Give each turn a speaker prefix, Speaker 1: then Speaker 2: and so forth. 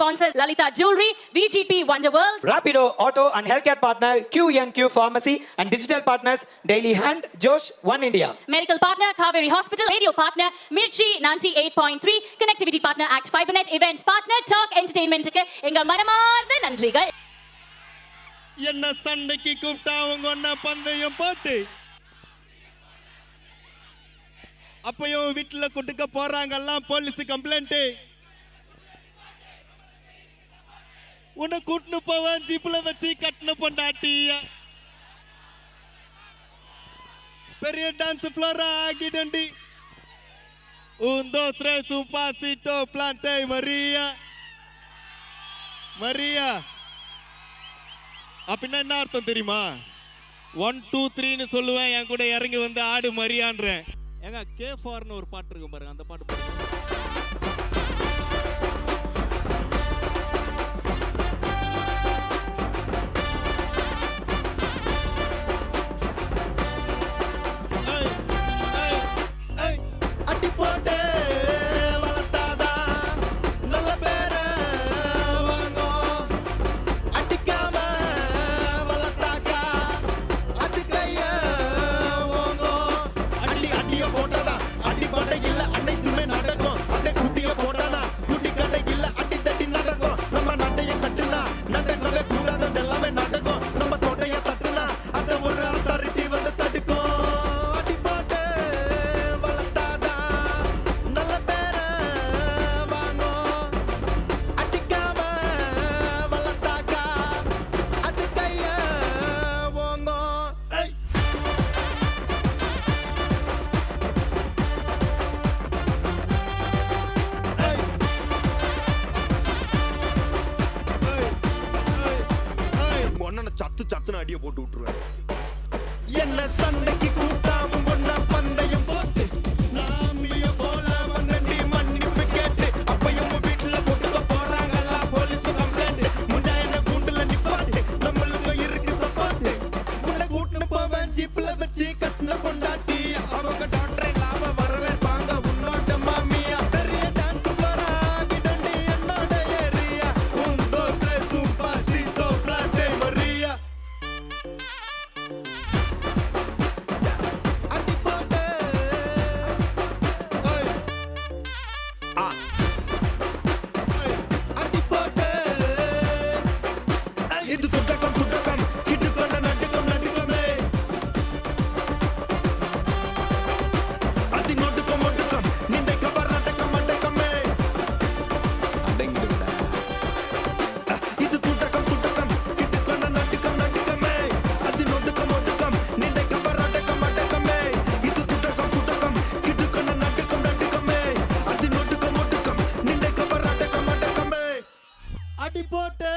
Speaker 1: sponsors Lalita Jewelry, VGP Wonderworld,
Speaker 2: Rapido Auto and Healthcare partner QNQ Pharmacy and digital partners Daily Hand, Josh, One India.
Speaker 1: medical partner Kaveri Hospital, radio partner Mirchi 98.3, connectivity partner Act Fibernet, event partner Talk Entertainment க்கு எங்க மனமார்ந்த நன்றிகள்.
Speaker 3: என்ன சண்டைக்கு கூப்பிட்டா அவங்க ஒன்னா பந்தயம் போட்டு அப்பயும் வீட்டுல குடுக்க போறாங்கல்லாம் போலீஸ் கம்ப்ளைண்ட். உன்னை கூட்டுன்னு போவான் ஜீப்ல வச்சு கட்டின பொண்டாட்டியா பெரிய டான்ஸ் ஃப்ளோரா ஆகிடண்டி un dos tres un pasito plante Maria Maria அப்படின்னா என்ன அர்த்தம் தெரியுமா? 1 2 3ன்னு சொல்லுவேன், என் கூட இறங்கி வந்து ஆடு மரியான்றேன். ஏங்க K4ன்னு ஒரு பாட்டு இருக்கும் பாருங்க, அந்த பாட்டு பாருங்க. சத்து சத்துன்னு அடியை போட்டு விட்டுருவேன். என்ன சண்டைக்கு கூட்டாவும் ஒன்னா பந்தயம் போட்டு நாமிய போல வந்தண்டி மன்னிப்பு கேட்டு அப்பயும் வீட்டுல போட்டுக்க போறாங்களா போலீஸ் கம்ப்ளைண்ட். முஞ்சா என்ன கூண்டுல நிப்பாட்டு நம்மளுங்க இருக்கு சப்பாட்டு. உன்னை கூட்டுன்னு போவேன் ஜீப்ல வச்சு கட்டின பொண்டாட்டி அவங்க டாக்டரை லாப வரவேற்பாங்க உன்னோட மாமியா பெரிய டான்ஸ் ஃப்ளோரா ஆகிடண்டி என்னோட area un dos tres un pasito plante Maria. இது துட்டகம் துட்டகம் கிட்டுக்கொண்ட நட்டுக்கம் நட்டுக்கமே அதி நொட்டுக்கம் ஒட்டுக்கம் நின்றை கபர் நட்டக்கம் மட்டக்கமே அடங்கிடுடா. இது துட்டகம் துட்டகம் கிட்டுக்கொண்ட நட்டுக்கம் நட்டுக்கமே அதி நொட்டுக்கம் ஒட்டுக்கம் நின்றை கபர் நட்டக்கம் மட்டக்கமே இது துட்டகம் துட்டகம் கிட்டுக்கொண்ட நட்டுக்கம் நட்டுக்கமே அதி நொட்டுக்கம் ஒட்டுக்கம் நின்றை கபர் நட்டக்கம் மட்டக்கமே அடி போட்டு